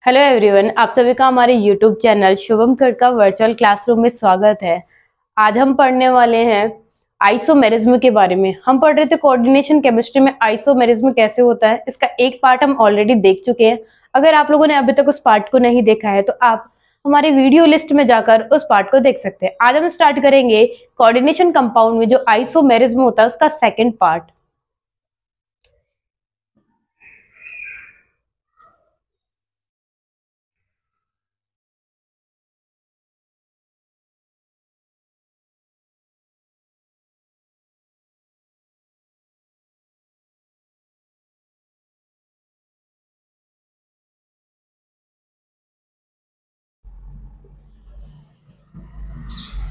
Hello everyone, आप सभी का हमारे YouTube channel Shubham Khadka virtual classroom में स्वागत है। आज हम पढ़ने वाले हैं आइसोमेरिज्म के बारे में। हम पढ़ रहे थे कोऑर्डिनेशन केमिस्ट्री में आइसोमेरिज्म कैसे होता है। इसका एक पार्ट हम ऑलरेडी देख चुके हैं। अगर आप लोगों ने अभी तक उस पार्ट को नहीं देखा है तो आप हमारे वीडियो लिस्ट में जाकर उस पार्ट को देख सकते हैं। आज हम स्टार्ट करेंगे कोऑर्डिनेशन कंपाउंड में जो आइसोमेरिज्म होता है उसका सेकेंड पार्ट।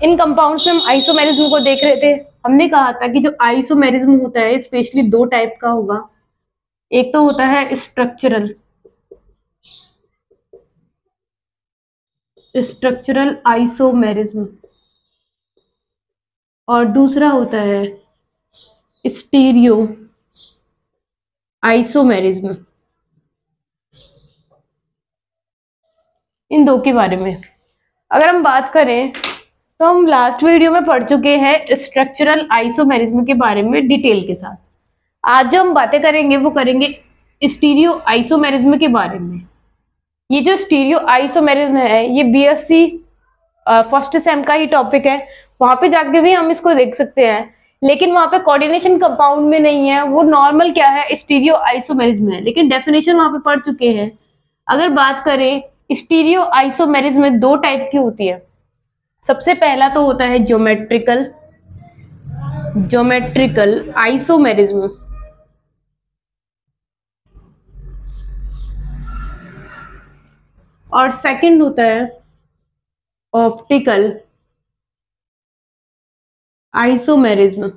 इन कंपाउंड्स में हम आइसोमेरिज्म को देख रहे थे। हमने कहा था कि जो आइसोमेरिज्म होता है स्पेशली दो टाइप का होगा। एक तो होता है स्ट्रक्चरल आइसोमेरिज्म और दूसरा होता है स्टीरियो आइसोमेरिज्म। इन दो के बारे में अगर हम बात करें तो हम लास्ट वीडियो में पढ़ चुके हैं स्ट्रक्चरल आइसोमेरिज्म के बारे में डिटेल के साथ। आज जो हम बातें करेंगे वो करेंगे स्टीरियो आइसोमेरिज्म के बारे में। ये जो स्टीरियो आइसोमेरिज्म है ये बीएससी फर्स्ट सेम का ही टॉपिक है। वहां पे जाके भी हम इसको देख सकते हैं, लेकिन वहां पे कोऑर्डिनेशन कंपाउंड में नहीं है। वो नॉर्मल क्या है, स्टीरियो आइसोमेरिज्म है, लेकिन डेफिनेशन वहां पे पढ़ चुके हैं। अगर बात करें स्टीरियो आइसोमेरिज्म में दो टाइप की होती है। सबसे पहला तो होता है ज्योमेट्रिकल आइसोमेरिज्म और सेकंड होता है ऑप्टिकल आइसोमेरिज्म।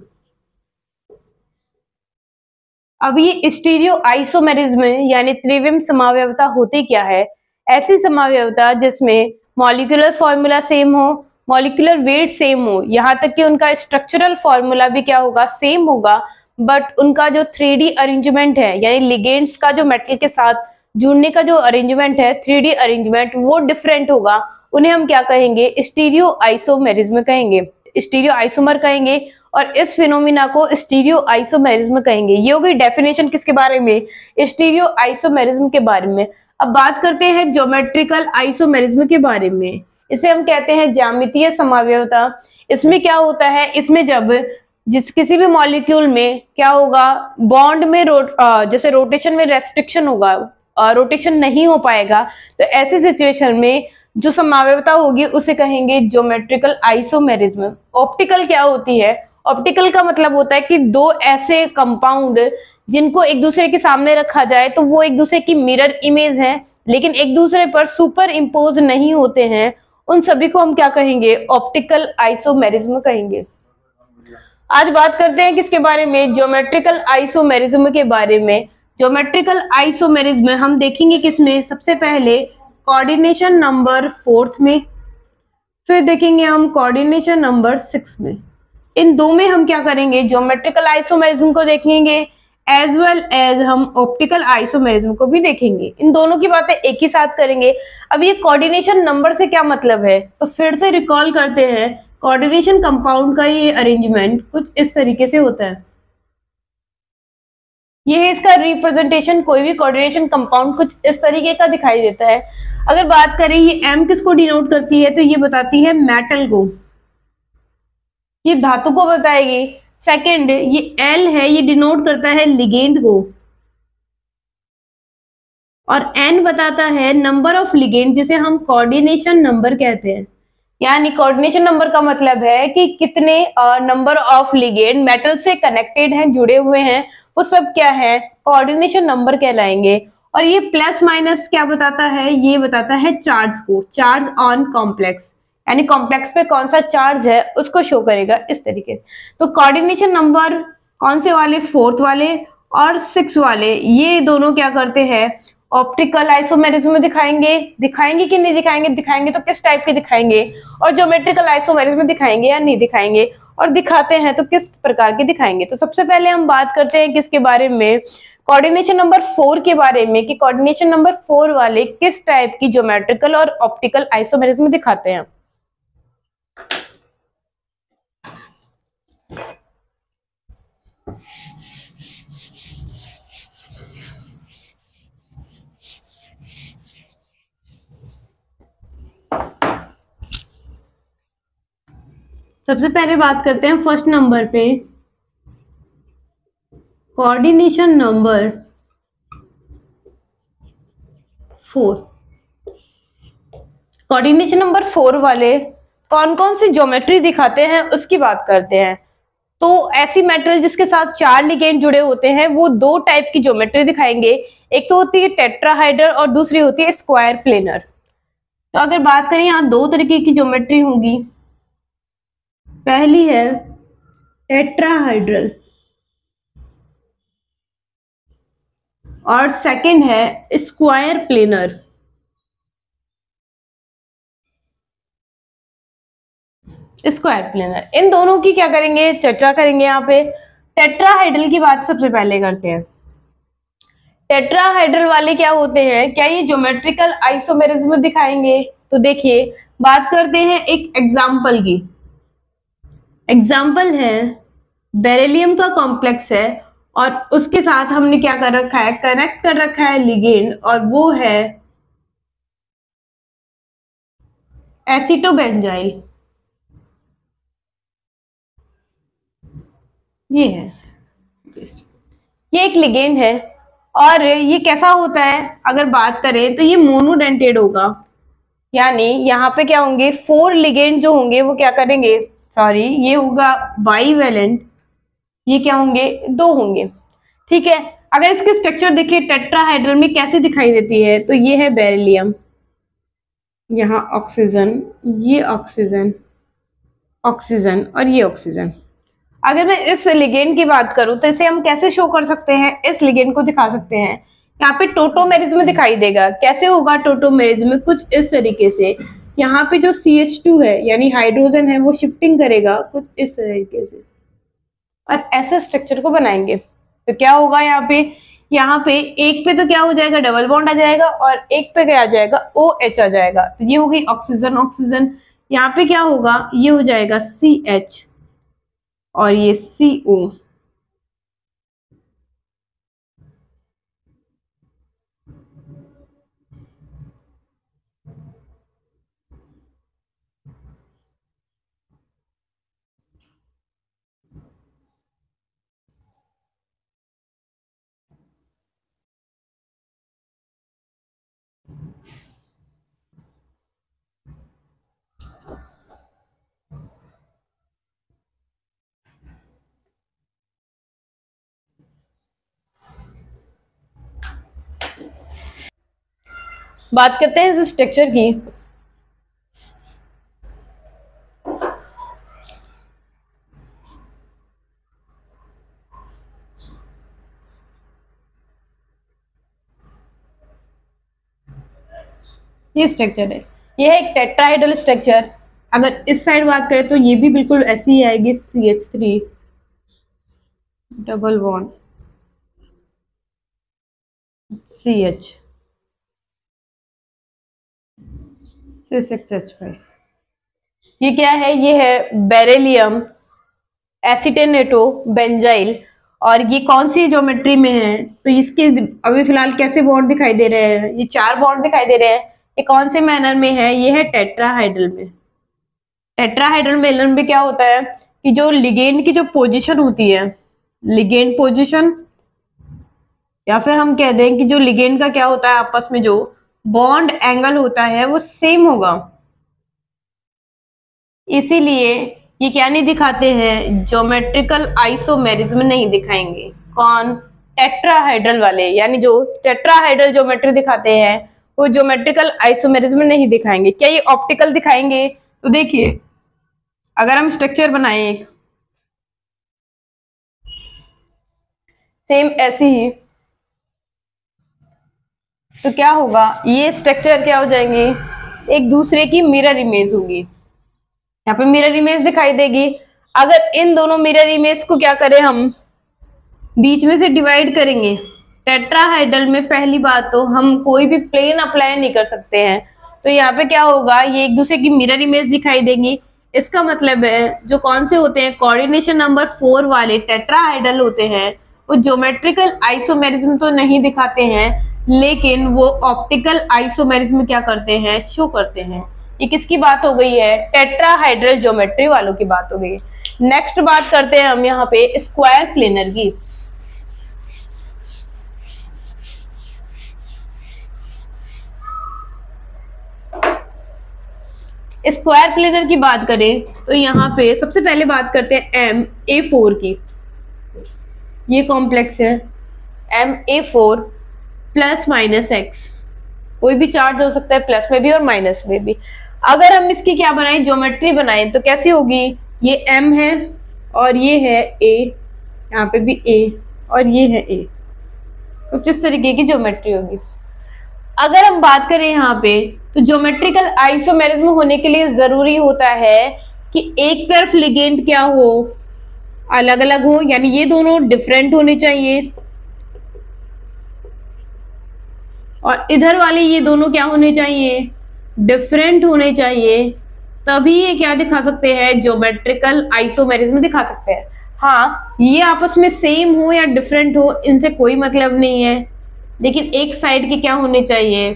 अब ये स्टीरियो आइसोमेरिज्म यानी त्रिविम समावयवता होती क्या है? ऐसी समावयवता जिसमें मॉलिक्यूलर फॉर्मूला सेम हो, मॉलिक्यूलर वेट सेम हो, यहाँ तक कि उनका स्ट्रक्चरल फॉर्मूला भी क्या होगा, सेम होगा, बट उनका जो 3D अरेंजमेंट है यानी लिगेंड्स का जो मेटल के साथ जुड़ने का जो अरेंजमेंट है 3D अरेंजमेंट वो डिफरेंट होगा। उन्हें हम क्या कहेंगे, स्टीरियो आइसोमेरिज्म कहेंगे, स्टीरियो आइसोमर कहेंगे और इस फिनोमिना को स्टीरियो आइसोमेरिज्म कहेंगे। ये हो गई डेफिनेशन किसके बारे में, स्टीरियो आइसोमेरिज्म के बारे में। अब बात करते हैं ज्योमेट्रिकल आइसोमेरिज्म के बारे में। इसे हम कहते हैं ज्यामितीय समावयवता। इसमें क्या होता है, इसमें जब किसी भी मॉलिक्यूल में क्या होगा, बॉन्ड में जैसे रोटेशन में रेस्ट्रिक्शन होगा, रोटेशन नहीं हो पाएगा, तो ऐसी सिचुएशन में जो समावयवता होगी उसे कहेंगे ज्योमेट्रिकल आइसोमेरिज्म। ऑप्टिकल क्या होती है, ऑप्टिकल का मतलब होता है कि दो ऐसे कंपाउंड जिनको एक दूसरे के सामने रखा जाए तो वो एक दूसरे की मिरर इमेज है, लेकिन एक दूसरे पर सुपर इम्पोज नहीं होते हैं, उन सभी को हम क्या कहेंगे, ऑप्टिकल आइसोमेरिज्म कहेंगे। आज बात करते हैं किसके बारे में, ज्योमेट्रिकल आइसोमेरिज्म के बारे में। ज्योमेट्रिकल आइसोमेरिज्म हम देखेंगे किसमें, सबसे पहले कोऑर्डिनेशन नंबर 4 में, फिर देखेंगे हम कोऑर्डिनेशन नंबर 6 में। इन दो में हम क्या करेंगे, ज्योमेट्रिकल आइसोमेरिज्म को देखेंगे एज वेल एज हम ऑप्टिकल आइसोमेरिज्म को भी देखेंगे। इन दोनों की बातें एक ही साथ करेंगे। अब ये कोऑर्डिनेशन नंबर से क्या मतलब है, तो फिर से रिकॉल करते हैं। कोऑर्डिनेशन कंपाउंड का ये अरेंजमेंट कुछ इस तरीके से होता है। ये है इसका रिप्रेजेंटेशन। कोई भी कोऑर्डिनेशन कंपाउंड कुछ इस तरीके का दिखाई देता है। अगर बात करें ये M किसको डिनोट करती है, तो ये बताती है मेटल को, ये धातु को बताएगी। सेकंड ये L है, ये डिनोट करता है लिगेंड को, और N बताता है नंबर ऑफ लिगेंड जिसे हम कोऑर्डिनेशन नंबर कहते हैं। यानी कोऑर्डिनेशन नंबर का मतलब है कि कितने नंबर ऑफ लिगेंड मेटल से कनेक्टेड हैं, जुड़े हुए हैं, वो सब क्या है, कोऑर्डिनेशन नंबर कहलाएंगे। और ये प्लस माइनस क्या बताता है, ये बताता है चार्ज को, चार्ज ऑन कॉम्प्लेक्स, यानी कॉम्प्लेक्स पे कौन सा चार्ज है उसको शो करेगा इस तरीके से। तो कोऑर्डिनेशन नंबर कौन से वाले, 4th वाले और 6 वाले, ये दोनों क्या करते हैं, ऑप्टिकल आइसोमेरिज्म में दिखाएंगे कि नहीं दिखाएंगे तो किस टाइप के दिखाएंगे, और ज्योमेट्रिकल आइसोमेरिज्म में दिखाएंगे या नहीं दिखाएंगे, और दिखाते हैं तो किस प्रकार के दिखाएंगे। तो सबसे पहले हम बात करते हैं किसके बारे में, कोऑर्डिनेशन नंबर 4 के बारे में कि कोऑर्डिनेशन नंबर 4 वाले किस टाइप की ज्योमेट्रिकल और ऑप्टिकल आइसोमेरिज्म दिखाते हैं। सबसे पहले बात करते हैं फर्स्ट नंबर पे, कोऑर्डिनेशन नंबर 4। कोऑर्डिनेशन नंबर 4 वाले कौन कौन सी ज्योमेट्री दिखाते हैं उसकी बात करते हैं। तो ऐसी मेटल जिसके साथ 4 लिगेंड जुड़े होते हैं वो 2 टाइप की ज्योमेट्री दिखाएंगे। एक तो होती है टेट्राहाइड्रल और दूसरी होती है स्क्वायर प्लेनर। तो अगर बात करें यहाँ 2 तरीके की ज्योमेट्री होगी। पहली है टेट्राहाइड्रल और सेकंड है स्क्वायर प्लेनर। स्क्वायर प्लेनर, इन दोनों की क्या करेंगे, चर्चा करेंगे। यहाँ पे टेट्राहाइड्रल की बात सबसे पहले करते हैं। टेट्राहाइड्रल वाले क्या होते हैं, क्या ये ज्योमेट्रिकल आइसोमेरिज्म दिखाएंगे? तो देखिए बात करते हैं एक एग्जाम्पल की। एग्जाम्पल है बेरिलियम का कॉम्प्लेक्स है और उसके साथ हमने क्या कर रखा है, कनेक्ट कर रखा है लिगेंड, और वो है एसिटोबेंजाइल। ये है, ये एक लिगेंड है और ये कैसा होता है, अगर बात करें तो ये मोनोडेंटेड होगा। यानी यहाँ पे क्या होंगे, 4 लिगेंड जो होंगे वो क्या करेंगे, सॉरी ये होगा बाईवेलेंट, ये क्या होंगे, 2 होंगे। ठीक है, अगर इसके स्ट्रक्चर देखिए टेट्राहाइड्रल में कैसे दिखाई देती है, तो ये है बेरिलियम, यहाँ ऑक्सीजन, ये ऑक्सीजन, ऑक्सीजन और ये ऑक्सीजन। अगर मैं इस लिगेंड की बात करूं तो इसे हम कैसे शो कर सकते हैं, इस लिगेंड को दिखा सकते हैं। यहाँ पे टोटोमेरिज्म दिखाई देगा। कैसे होगा टोटोमेरिज्म, कुछ इस तरीके से। यहाँ पे जो CH2 है यानी हाइड्रोजन है वो शिफ्टिंग करेगा कुछ इस तरीके से और ऐसे स्ट्रक्चर को बनाएंगे। तो क्या होगा यहाँ पे एक पे तो क्या हो जाएगा, डबल बॉन्ड आ जाएगा और एक पे क्या आ जाएगा, OH आ जाएगा। तो ये हो गई ऑक्सीजन ऑक्सीजन। यहाँ पे क्या होगा, ये हो जाएगा CH और ये CO। बात करते हैं इस स्ट्रक्चर की। ये स्ट्रक्चर है, ये है एक टेट्राहाइड्रल स्ट्रक्चर। अगर इस साइड बात करें तो ये भी बिल्कुल ऐसी ही आएगी, CH3 double bond CH 6H5। ये क्या है, ये है बेरिलियम एसिटेनेटो बेंजाइल। और ये कौन सी ज्योमेट्री में है, तो इसके अभी फिलहाल कैसे बॉन्ड दिखाई दे रहे हैं, ये 4 बॉन्ड दिखाई दे रहे हैं। ये कौन से मैनर में है, ये है टेट्राहाइड्रल में। टेट्राहाइड्रल मैनर में क्या होता है कि जो लिगेंड की जो पोजीशन होती है, लिगेंड पोजीशन, या फिर हम कह दें कि जो लिगेंड का क्या होता है आपस में जो बॉन्ड एंगल होता है वो सेम होगा। इसीलिए ये क्या नहीं दिखाते हैं, ज्योमेट्रिकल आइसोमेरिज्म नहीं दिखाएंगे। कौन, टेट्राहाइड्रल वाले, यानी जो टेट्राहाइड्रल ज्योमेट्री दिखाते हैं वो ज्योमेट्रिकल आइसोमेरिज्म नहीं दिखाएंगे। क्या ये ऑप्टिकल दिखाएंगे? तो देखिए अगर हम स्ट्रक्चर बनाए एक सेम ऐसी ही, तो क्या होगा, ये स्ट्रक्चर क्या हो जाएंगे, एक दूसरे की मिरर इमेज होगी। यहाँ पे मिरर इमेज दिखाई देगी। अगर इन दोनों मिरर इमेज को क्या करें, हम बीच में से डिवाइड करेंगे, टेट्राहाइड्रल में पहली बात तो हम कोई भी प्लेन अप्लाई नहीं कर सकते हैं, तो यहाँ पे क्या होगा, ये एक दूसरे की मिरर इमेज दिखाई देंगी। इसका मतलब है जो कौन से होते हैं, कोऑर्डिनेशन नंबर 4 वाले टेट्राहाइड्रल होते हैं, वो ज्योमेट्रिकल आइसोमेरिज्म तो नहीं दिखाते हैं, लेकिन वो ऑप्टिकल आइसोमेरिज्म क्या करते हैं, शो करते हैं। ये किसकी बात हो गई है, टेट्राहाइड्रल ज्योमेट्री वालों की बात हो गई है। नेक्स्ट बात करते हैं हम यहाँ पे स्क्वायर प्लेनर की। स्क्वायर प्लेनर की बात करें तो यहाँ पे सबसे पहले बात करते हैं MA4 की। ये कॉम्प्लेक्स है MA4 प्लस माइनस एक्स, कोई भी चार्ज हो सकता है प्लस में भी और माइनस में भी। अगर हम इसकी क्या बनाएं, ज्योमेट्री बनाएं तो कैसी होगी, ये M है और ये है A, यहाँ पे भी A और ये है A, कुछ इस तरीके की ज्योमेट्री होगी। अगर हम बात करें यहाँ पे तो ज्योमेट्रिकल आइसोमेरिज्म होने के लिए जरूरी होता है कि एक तरफ लिगेंड क्या हो, अलग अलग हो, यानी ये दोनों डिफरेंट होने चाहिए, और इधर वाले ये दोनों क्या होने चाहिए, डिफरेंट होने चाहिए, तभी ये क्या दिखा सकते हैं, ज्योमेट्रिकल आइसोमेरिज्म दिखा सकते हैं। हाँ, ये आपस में सेम हो या डिफरेंट हो इनसे कोई मतलब नहीं है, लेकिन एक साइड के क्या होने चाहिए,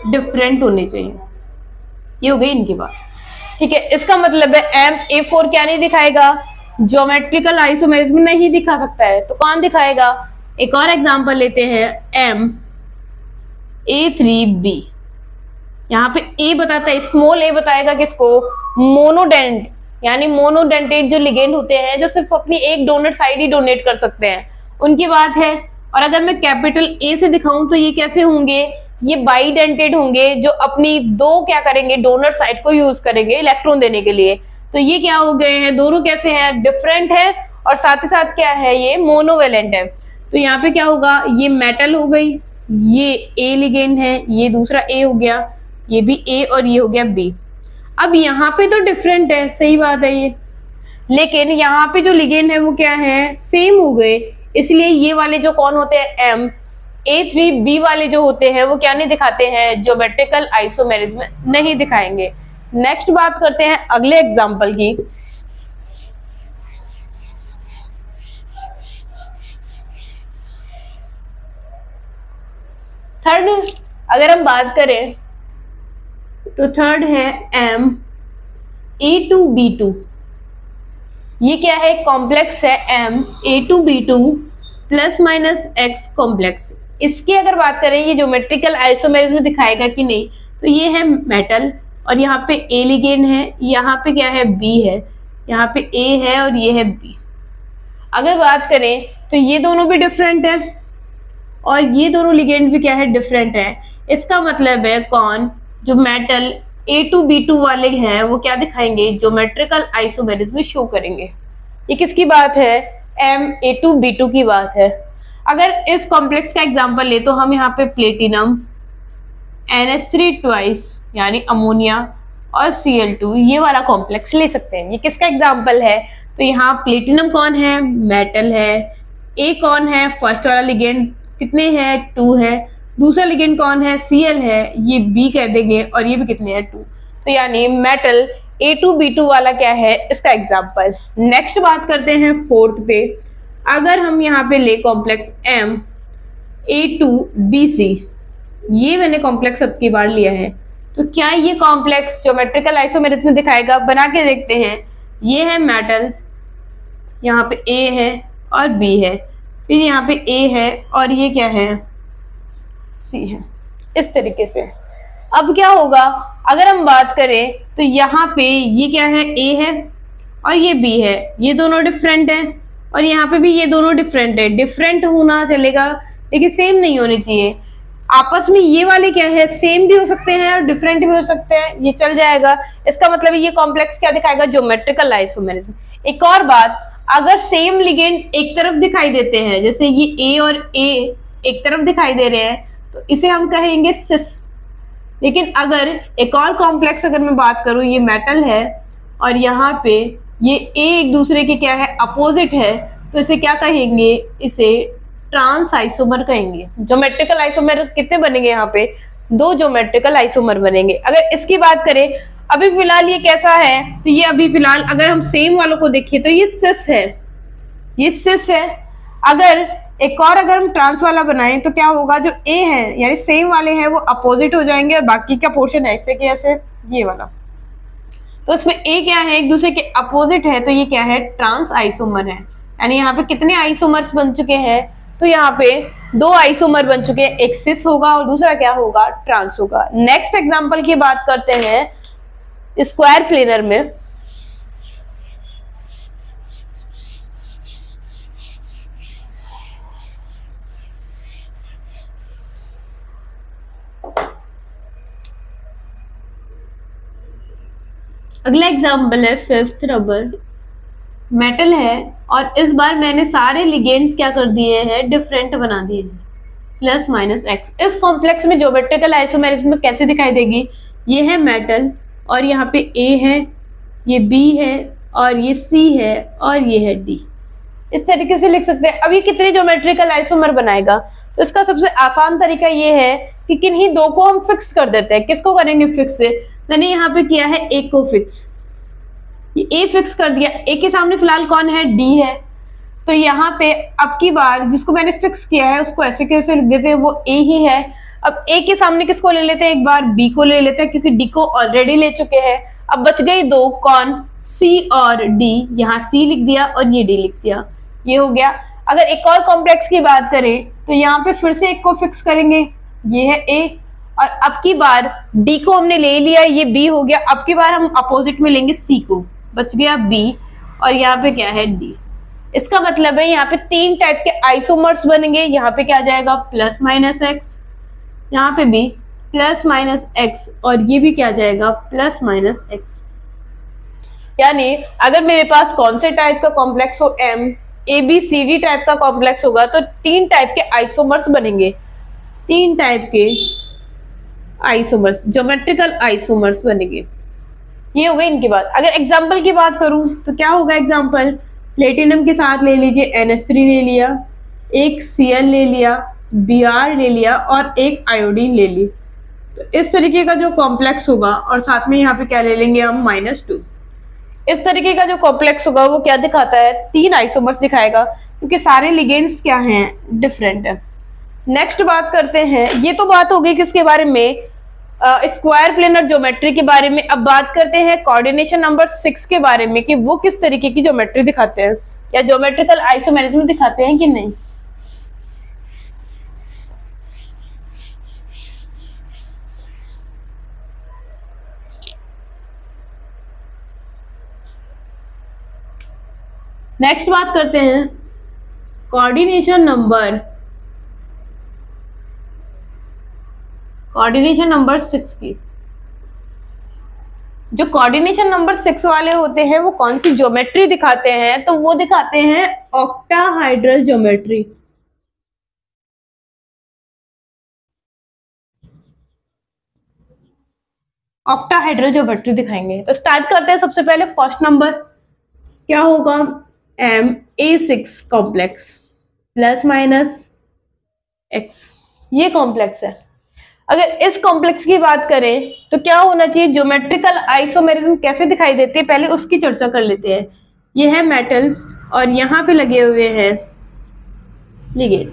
डिफरेंट होने चाहिए। ये हो गई इनकी बात, ठीक है। इसका मतलब है MA4 क्या नहीं दिखाएगा, ज्योमेट्रिकल आइसोमेरिज्म नहीं दिखा सकता है, तो कौन दिखाएगा। एक और एग्जांपल लेते हैं MA3B। यहाँ पे A बताता है, स्मॉल a बताएगा किसको, मोनोडेंट, यानी मोनोडेंटेट जो लिगेंड होते हैं जो सिर्फ अपनी एक डोनर साइड ही डोनेट कर सकते हैं, उनकी बात है। और अगर मैं कैपिटल A से दिखाऊं तो ये कैसे होंगे, ये बाइडेंटेड होंगे, जो अपनी दो क्या करेंगे, डोनर साइड को यूज करेंगे इलेक्ट्रॉन देने के लिए। तो ये क्या हो गए हैं, दोनों कैसे हैं, डिफरेंट है, और साथ ही साथ क्या है, ये मोनोवेलेंट है। तो यहाँ पे क्या होगा, ये मेटल हो गई, ये A लिगेंड है, ये दूसरा A हो गया, ये भी A और ये हो गया B। अब यहाँ पे तो डिफरेंट है, सही बात है ये, लेकिन यहाँ पे जो लिगेंड है वो क्या है, सेम हो गए, इसलिए ये वाले जो कौन होते हैं, MA3B वाले जो होते हैं वो क्या नहीं दिखाते हैं, ज्योमेट्रिकल आइसोमेरिज्म नहीं दिखाएंगे। नेक्स्ट बात करते हैं अगले एग्जांपल की। थर्ड अगर हम बात करें तो थर्ड है MA2B2। ये क्या है, कॉम्प्लेक्स है MA2B2 plus minus x complex. इसकी अगर बात करें ये ज्योमेट्रिकल आइसोमेरिज्म दिखाएगा कि नहीं, तो ये है मेटल और यहाँ पे A लिगेंड है, यहाँ पे क्या है, B है, यहाँ पे A है और ये है B। अगर बात करें तो ये दोनों भी डिफरेंट है और ये दोनों लिगेंड भी क्या है, डिफरेंट है। इसका मतलब है कौन, जो मेटल A2B2 वाले हैं वो क्या दिखाएंगे, ज्योमेट्रिकल आइसोमेरिज्म शो करेंगे। ये किसकी बात है, MA2B2 की बात है। अगर इस कॉम्प्लेक्स का एग्जांपल ले तो हम यहाँ पे प्लेटिनम NH3 ट्वाइस यानी अमोनिया और Cl2 ये वाला कॉम्प्लेक्स ले सकते हैं। ये किसका एग्जांपल है, तो यहाँ प्लेटिनम कौन है, मेटल है, A कौन है, फर्स्ट वाला लिगेंड कितने हैं, 2 है, दूसरा लिगेंड कौन है, Cl है, ये B कह देंगे और ये भी कितने हैं, 2। तो यानी मेटल A2B2 वाला क्या है, इसका एग्जांपल। नेक्स्ट बात करते हैं फोर्थ पे। अगर हम यहाँ पे ले कॉम्प्लेक्स MA2BC, ये मैंने कॉम्प्लेक्स अब की बार लिया है, तो क्या ये कॉम्प्लेक्स ज्योमेट्रिकल आइसोमेरिज्म दिखाएगा, बना के देखते हैं। ये है मेटल, यहाँ पे A है और B है, फिर यहाँ पे A है और ये क्या है, C है, इस तरीके से। अब क्या होगा, अगर हम बात करें तो यहाँ पे ये क्या है, A है और ये B है, ये दोनों डिफरेंट है और यहाँ पे भी ये दोनों डिफरेंट है। डिफरेंट होना चलेगा लेकिन सेम नहीं होने चाहिए। आपस में ये वाले क्या है, सेम भी हो सकते हैं और डिफरेंट भी हो सकते हैं, ये चल जाएगा। इसका मतलब ये कॉम्प्लेक्स क्या दिखाएगा, ज्योमेट्रिकल आइसोमेरिज्म। एक और बात, अगर सेम लिगेंड एक तरफ दिखाई देते हैं, जैसे ये A और A एक तरफ दिखाई दे रहे हैं, तो इसे हम कहेंगे सिस। लेकिन अगर एक और कॉम्प्लेक्स अगर मैं बात करूं, ये मेटल है और यहाँ पे ये A एक दूसरे के क्या है, अपोजिट है, तो इसे क्या कहेंगे, इसे ट्रांस आइसोमर कहेंगे। ज्योमेट्रिकल आइसोमर कितने बनेंगे यहाँ पे, 2 ज्योमेट्रिकल आइसोमर बनेंगे। अगर इसकी बात करें अभी फिलहाल ये कैसा है, तो ये अभी फिलहाल अगर हम सेम वालों को देखिए तो ये सिस है, ये सिस है। अगर एक और अगर हम ट्रांस वाला बनाएं तो क्या होगा, जो ए है यानी सेम वाले हैं वो अपोजिट हो जाएंगे और बाकी का पोर्शन ऐसे के ऐसे ये वाला। तो इसमें ए क्या है, एक दूसरे के अपोजिट है, तो ये क्या है, ट्रांस आइसोमर है। यानी यहाँ पे कितने आइसोमर्स बन चुके हैं, तो यहाँ पे 2 आइसोमर बन चुके हैं, एक सिस होगा और दूसरा क्या होगा, ट्रांस होगा। नेक्स्ट एग्जांपल की बात करते हैं स्क्वायर प्लेनर में। अगला एग्जाम्पल है 5th नंबर, मेटल है और इस बार मैंने सारे लिगेंड्स क्या कर दिए हैं, डिफरेंट बना दिए हैं, प्लस माइनस एक्स। इस कॉम्प्लेक्स में ज्योमेट्रिकल आइसोमेरिज्म कैसे दिखाई देगी, ये है मेटल और यहाँ पे ए है, ये बी है और ये सी है और ये है डी। इस तरीके से लिख सकते हैं। अब ये कितने ज्योमेट्रिकल आइसोमर बनाएगा, तो इसका सबसे आसान तरीका ये है कि किन्हीं 2 को हम फिक्स कर देते हैं। किसको करेंगे फिक्स, मैंने यहाँ पे किया है ए को फिक्स, ये ए फिक्स कर दिया। ए के सामने फिलहाल कौन है, डी है, तो यहाँ पे अब की बार जिसको मैंने फिक्स किया है उसको ऐसे कैसे लिख देते हैं, वो ए ही है। अब ए के सामने किसको ले लेते हैं, एक बार बी को ले लेते हैं क्योंकि डी को ऑलरेडी ले चुके हैं। अब बच गई 2, कौन, सी और डी। यहाँ सी लिख दिया और ये डी लिख दिया, ये हो गया। अगर एक और कॉम्प्लेक्स की बात करें तो यहाँ पे फिर से एक को फिक्स करेंगे, ये है ए, और अब की बार डी को हमने ले लिया, ये बी हो गया। अब की बार हम अपोजिट में लेंगे सी को, बच गया बी और यहाँ पे क्या है डी। इसका मतलब है यहाँ पे 3 टाइप के आइसोमर्स बनेंगे। यहाँ पे क्या आ जाएगा, प्लस माइनस एक्स, यहाँ पे भी प्लस माइनस एक्स और ये भी क्या आ जाएगा, प्लस माइनस एक्स। यानी अगर मेरे पास कौन से टाइप का कॉम्प्लेक्स हो, M A B C D type का कॉम्प्लेक्स होगा तो 3 टाइप के आइसोमर्स बनेंगे, 3 टाइप के आइसोमर्स, ज्योमेट्रिकल आइसोमर्स बनेंगे। ये हो गई इनकी बात। अगर एग्जाम्पल की बात करूं तो क्या होगा एग्जाम्पल, प्लेटिनम के साथ ले लीजिए NH3 ले लिया, एक Cl ले लिया, Br ले लिया और एक आयोडीन ले ली। तो इस तरीके का जो कॉम्प्लेक्स होगा और साथ में यहाँ पे क्या ले लेंगे हम, -2। इस तरीके का जो कॉम्प्लेक्स होगा वो क्या दिखाता है, 3 आइसोमर्स दिखाएगा क्योंकि सारे लिगेंड्स क्या हैं, डिफरेंट है। नेक्स्ट बात करते हैं, ये तो बात हो गई किसके बारे में, स्क्वायर प्लेनर ज्योमेट्री के बारे में। अब बात करते हैं कोऑर्डिनेशन नंबर 6 के बारे में कि वो किस तरीके की ज्योमेट्री दिखाते हैं या ज्योमेट्रिकल आइसोमेरिज्म दिखाते हैं कि नहीं। नेक्स्ट बात करते हैं कोऑर्डिनेशन नंबर 6 की। जो कोऑर्डिनेशन नंबर 6 वाले होते हैं वो कौन सी ज्योमेट्री दिखाते हैं, तो वो दिखाते हैं ऑक्टाहाइड्रल ज्योमेट्री। ऑक्टाहाइड्रल ज्योमेट्री दिखाएंगे। तो स्टार्ट करते हैं। सबसे पहले फर्स्ट नंबर क्या होगा, MA6 complex plus minus x, ये कॉम्प्लेक्स है। अगर इस कॉम्प्लेक्स की बात करें तो क्या होना चाहिए, ज्योमेट्रिकल आइसोमेरिज्म कैसे दिखाई देती है पहले उसकी चर्चा कर लेते हैं। ये है मेटल और यहाँ पे लगे हुए हैं लिगेंड।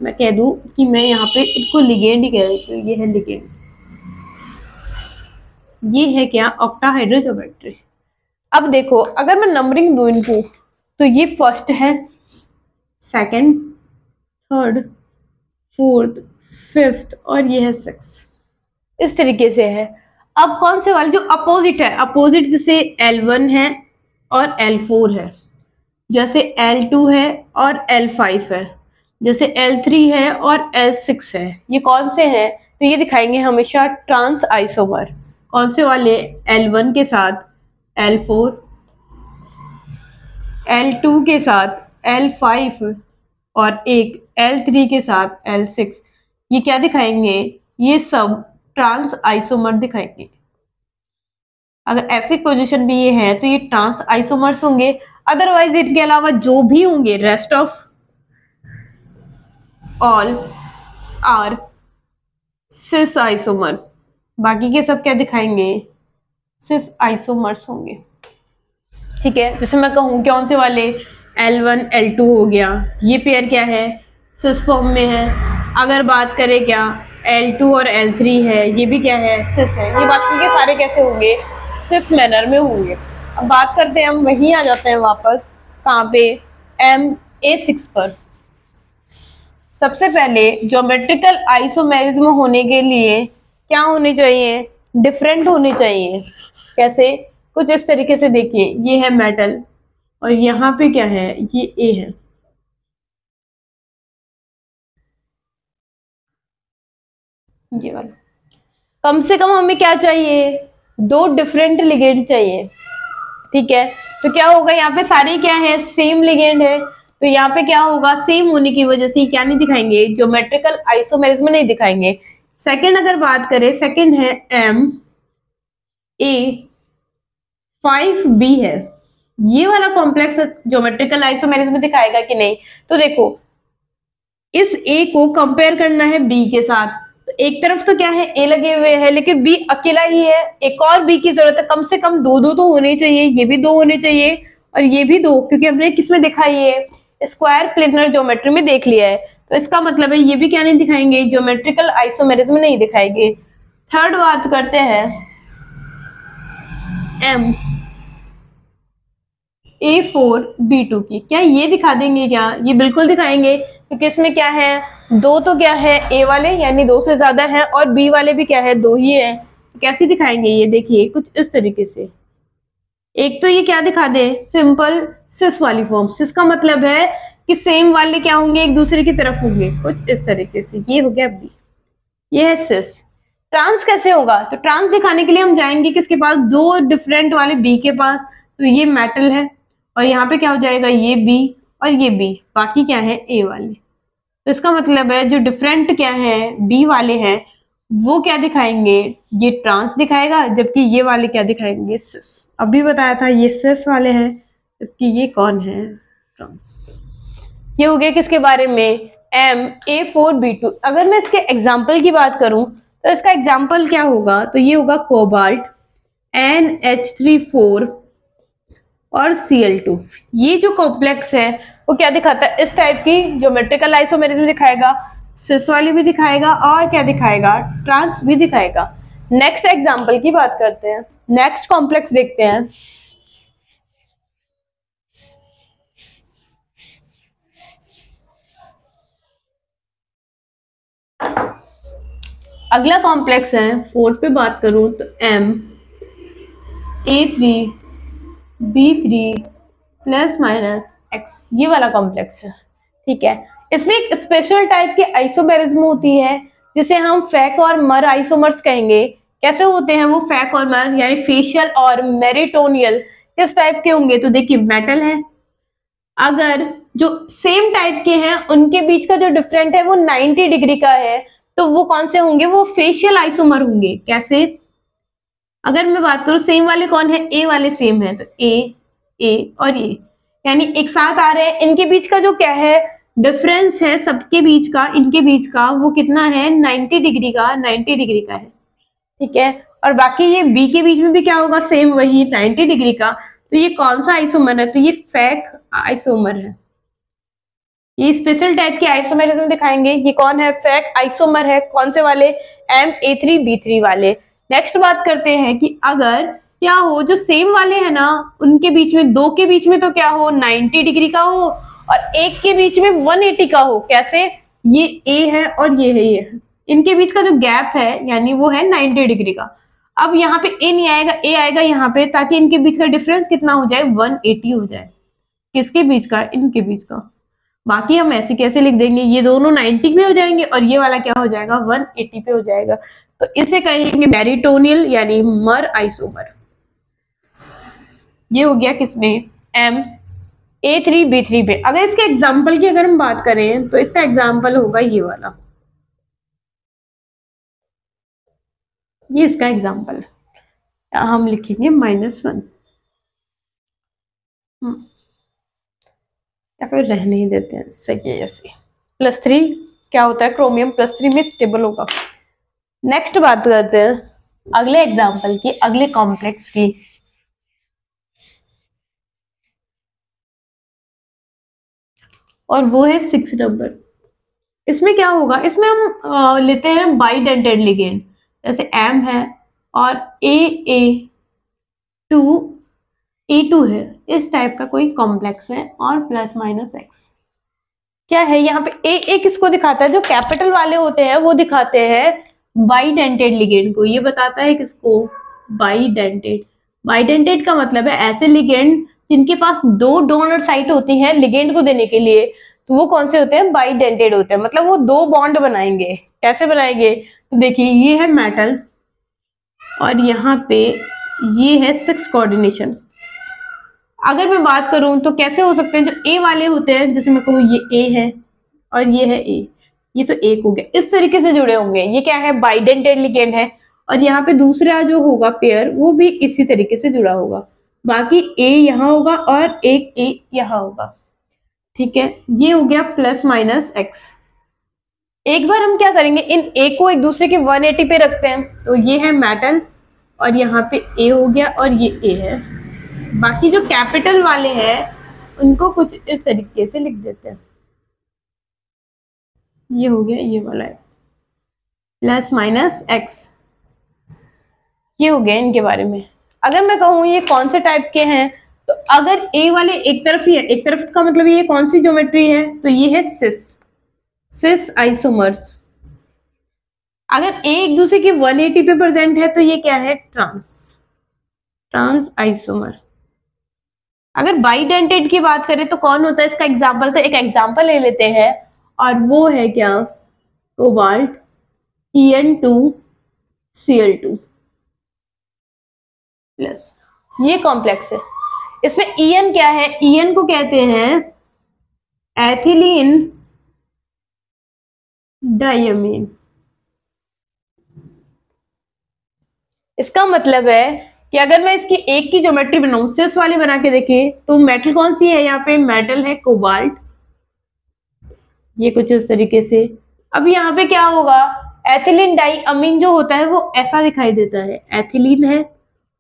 मैं कह दूं कि मैं यहाँ पे इनको लिगेंड ही कह देती हूँ, ये है लिगेंड। ये है क्या, ऑक्टाहाइड्रल ज्योमेट्री। अब देखो अगर मैं नंबरिंग दूं इनको तो ये फर्स्ट है, सेकंड, थर्ड, फोर्थ, फिफ्थ और ये है 6, इस तरीके से है। अब कौन से वाले जो अपोजिट है, अपोजिट जैसे L1 है और L4 है, जैसे L2 है और L5 है, जैसे L3 है और L6 है, ये कौन से हैं, तो ये दिखाएंगे हमेशा ट्रांस आइसोमर। कौन से वाले, L1 के साथ L4, L2 के साथ L5 और एक L3 के साथ L6। ये क्या दिखाएंगे, ये सब ट्रांस आइसोमर दिखाएंगे। अगर ऐसी पोजीशन भी ये है तो ये ट्रांस आइसोमर्स होंगे। अदरवाइज इनके अलावा जो भी होंगे rest of all are cis isomer. बाकी के सब क्या दिखाएंगे, सिस आइसोमर्स होंगे। ठीक है, जैसे मैं कहूँ कौन से वाले, L1 L2 हो गया, ये पेयर क्या है, सिस फॉर्म में है। अगर बात करें क्या L2 और L3 है, ये भी क्या है, सिस है। ये बाकी के सारे कैसे होंगे, सिस मैनर में होंगे। अब बात करते हैं, हम वहीं आ जाते हैं वापस, कहाँ पे, MA6 पर। सबसे पहले ज्योमेट्रिकल आइसोमेरिज्म होने के लिए क्या होने चाहिए, डिफरेंट होने चाहिए। कैसे, कुछ इस तरीके से देखिए, ये है मेटल और यहाँ पे क्या है, ये ए है। ये वाला, कम से कम हमें क्या चाहिए, दो डिफरेंट लिगेंड चाहिए। ठीक है, तो क्या होगा, यहाँ पे सारे क्या है, सेम लिगेंड है। तो यहाँ पे क्या होगा, सेम होने की वजह से क्या नहीं दिखाएंगे, ज्योमेट्रिकल आइसोमेरिज्म नहीं दिखाएंगे। सेकंड अगर बात करें, सेकंड है MA5B है, ये वाला कॉम्प्लेक्स ज्योमेट्रिकल आइसोमेरिज्म दिखाएगा कि नहीं। तो देखो, इस ए को कंपेयर करना है बी के साथ, तो एक तरफ तो क्या है, ए लगे हुए हैं, लेकिन बी अकेला ही है, एक और बी की जरूरत है। कम से कम दो दो तो होने चाहिए, ये भी दो होने चाहिए और ये भी दो, क्योंकि हमने किस में देखा, ये स्क्वायर प्लेनर ज्योमेट्री में देख लिया है। तो इसका मतलब है ये भी क्या नहीं दिखाएंगे, ज्योमेट्रिकल आइसोमेरिज्म नहीं दिखाएंगे। थर्ड बात करते हैं MA4B2 की, क्या ये दिखा देंगे, क्या ये बिल्कुल दिखाएंगे, क्योंकि इसमें क्या है, दो तो क्या है, ए वाले यानी दो से ज्यादा है और बी वाले भी क्या है, दो ही है। तो कैसे दिखाएंगे, ये देखिए कुछ इस तरीके से। एक तो ये क्या दिखा दे, सिंपल सिस वाली फॉर्म। सिस का मतलब है कि सेम वाले क्या होंगे, एक दूसरे की तरफ होंगे, कुछ इस तरीके से। ये हो गया बी, ये है सिस। ट्रांस कैसे होगा, तो ट्रांस दिखाने के लिए हम जाएंगे किसके पास, दो डिफरेंट वाले बी के पास। तो ये मेटल है और यहाँ पे क्या हो जाएगा, ये बी और ये बी, बाकी क्या है, ए वाले। तो इसका मतलब है जो डिफरेंट क्या है, बी वाले हैं, वो क्या दिखाएंगे, ये ट्रांस दिखाएगा, जबकि ये वाले क्या दिखाएंगे, सिस। अभी बताया था ये सिस वाले हैं, जबकि ये कौन है, ट्रांस। ये हो गया किसके बारे में, MA4B2। अगर मैं इसके एग्जाम्पल की बात करूं, तो इसका एग्जाम्पल क्या होगा, तो ये होगा कोबाल्ट, NH34 और Cl2। ये जो कॉम्प्लेक्स है वो क्या दिखाता है, इस टाइप की ज्योमेट्रिकल आइसोमेरिज्म दिखाएगा, सिस वाली भी दिखाएगा और क्या दिखाएगा, ट्रांस भी दिखाएगा। नेक्स्ट एग्जाम्पल की बात करते हैं, नेक्स्ट कॉम्प्लेक्स देखते हैं। अगला कॉम्प्लेक्स है, फोर्थ पे बात करूं तो MA3B3 प्लस माइनस एक्स, ये वाला कॉम्प्लेक्स है। ठीक है, इसमें एक स्पेशल टाइप की आइसोमेरिज्म होती है जिसे हम फैक और मर आइसोमर्स कहेंगे। कैसे होते हैं वो फैक और मर, यानी फेशियल और मेरिटोनियल, किस टाइप के होंगे, तो देखिए मेटल है, अगर जो सेम टाइप के हैं उनके बीच का जो डिफरेंट है वो 90 डिग्री का है, तो वो कौन से होंगे, वो फेशियल आइसोमर होंगे। कैसे, अगर मैं बात करूं सेम वाले कौन है, ए वाले सेम है, तो ए और ये यानी एक साथ आ रहे हैं, इनके बीच का जो क्या है, डिफरेंस है सबके बीच का, इनके बीच का वो कितना है, 90 डिग्री का, 90 डिग्री का है। ठीक है, और बाकी ये बी के बीच में भी क्या होगा, सेम वही 90 डिग्री का। तो ये कौन सा आइसोमर है, तो ये फैक आइसोमर है। ये स्पेशल टाइप के आइसोमेरिज्म दिखाएंगे, ये कौन है, फैक आइसोमर है। कौन से वाले, MA3B3 वाले। नेक्स्ट बात करते हैं कि अगर क्या हो, जो सेम वाले हैं ना, उनके बीच में, दो के बीच में तो क्या हो, 90 डिग्री का हो और एक के बीच में 180 का हो। कैसे, ये ए है और ये है, ये है, इनके बीच का जो गैप है यानी वो है 90 डिग्री का। अब यहाँ पे ए नहीं आएगा, ए आएगा यहाँ पे, ताकि इनके बीच का डिफरेंस कितना हो जाए, 180 हो जाए। किसके बीच का, इनके बीच का। बाकी हम ऐसे कैसे लिख देंगे, ये दोनों 90 पे हो जाएंगे और ये वाला क्या हो जाएगा, 180 पे हो जाएगा। तो इसे कहेंगे मेरिटोनियल यानी मर आइसोमर। ये हो गया किसमें, MA3B3 पे। अगर इसके एग्जाम्पल की अगर हम बात करें तो इसका एग्जाम्पल होगा ये वाला, ये इसका एग्जाम्पल हम लिखेंगे -1 या फिर रहने ही देते हैं, सही है ऐसे, +3 क्या होता है, क्रोमियम +3 में स्टेबल होगा। नेक्स्ट बात करते हैं अगले एग्जाम्पल की, अगले कॉम्प्लेक्स की। और वो है 6 नंबर। इसमें क्या होगा, इसमें हम लेते हैं बाइडेंटेड लिगेंड, जैसे M है और AA2E2 है, इस टाइप का कोई कॉम्प्लेक्स है और +-X। क्या है यहाँ पे AA किसको दिखाता है, जो कैपिटल वाले होते हैं वो दिखाते हैं बाइडेंटेड लिगेंड को। ये बताता है किसको, बाइडेंटेड। बाइडेंटेड का मतलब है ऐसे लिगेंड जिनके पास 2 डोनर साइट होती हैं लिगेंड को देने के लिए, तो वो कौन से होते हैं, बाइडेंटेड होते हैं। मतलब वो 2 बॉन्ड बनाएंगे। कैसे बनाएंगे, तो देखिए ये है मेटल और यहाँ पे ये है 6 कोऑर्डिनेशन। अगर मैं बात करूं तो कैसे हो सकते हैं, जो ए वाले होते हैं, जैसे मैं कहूँ ये ए है और ये है ए, ये तो एक हो गया, इस तरीके से जुड़े होंगे। ये क्या है, बाइडेंटेड लिगेंड है। और यहाँ पे दूसरा जो होगा पेयर वो भी इसी तरीके से जुड़ा होगा। बाकी ए यहाँ होगा और एक ए यहाँ होगा। ठीक है, ये हो गया +-X। एक बार हम क्या करेंगे, इन ए को एक दूसरे के 180 पे रखते हैं, तो ये है मेटल और यहाँ पे ए हो गया और ये ए है। बाकी जो कैपिटल वाले हैं उनको कुछ इस तरीके से लिख देते हैं। ये हो गया, ये वाला है +-X। ये हो गया इनके बारे में। अगर मैं कहूँ ये कौन से टाइप के हैं, तो अगर ए वाले एक तरफ ही है, एक तरफ का मतलब ये कौन सी ज्योमेट्री है, तो ये है सिस आइसोमर्स। अगर ए एक दूसरे की 180 पे प्रेजेंट है तो ये क्या है, ट्रांस आइसोमर। अगर बाइडेंटेड की बात करें तो कौन होता है इसका एग्जाम्पल, तो एक एग्जाम्पल ले लेते हैं और वो है क्या, कोबाल्ट En2Cl2 प्लस। ये कॉम्प्लेक्स है। इसमें En क्या है, En को कहते हैं एथिलीन डायमीन। इसका मतलब है कि अगर मैं इसकी एक की ज्योमेट्री बनाऊं, सिस वाली बना के देखें, तो मेटल कौन सी है, यहाँ पे मेटल है कोबाल्ट। ये कुछ इस तरीके से। अब यहाँ पे क्या होगा, एथिलीन डाइअमीन जो होता है वो ऐसा दिखाई देता है, एथिलीन है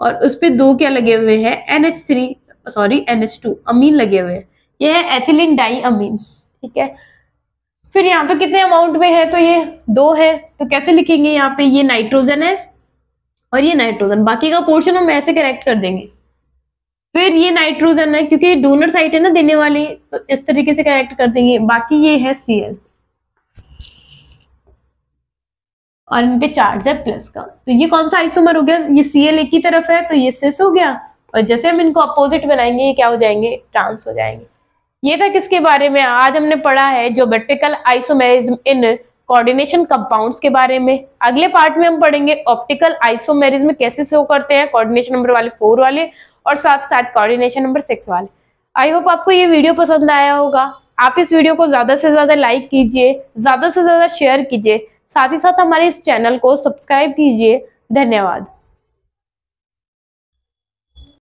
और उस पे 2 क्या लगे हुए हैं, NH2 अमीन लगे हुए हैं। ये है एथिलीन डाइअमीन। ठीक है, फिर यहाँ पे कितने अमाउंट में है, तो ये 2 है। तो कैसे लिखेंगे, यहाँ पे ये नाइट्रोजन है और ये नाइट्रोजन, बाकी का पोर्शन हम ऐसे करेक्ट कर देंगे। फिर ये नाइट्रोजन है क्योंकि डोनर साइट है ना देने वाली, तो इस तरीके से करेक्ट कर देंगे। बाकी ये है Cl और इन पे चार्ज है प्लस का। तो ये कौन सा आइसोमर हो गया, ये Cl एक ही तरफ है तो ये सिस हो गया, और जैसे हम इनको अपोजिट बनाएंगे ये क्या हो जाएंगे, ट्रांस हो जाएंगे। ये था किसके बारे में, आज हमने पढ़ा है geometrical isomerism in coordination compounds के बारे में। अगले पार्ट में हम पढ़ेंगे ऑप्टिकल आइसोमेरिज्म कैसे शो करते हैं, कोऑर्डिनेशन नंबर वाले 4 वाले और साथ साथ कोऑर्डिनेशन नंबर 6 वाले। आई होप आपको ये वीडियो पसंद आया होगा। आप इस वीडियो को ज्यादा से ज्यादा लाइक कीजिए, ज्यादा से ज्यादा शेयर कीजिए, साथ ही साथ हमारे इस चैनल को सब्सक्राइब कीजिए। धन्यवाद।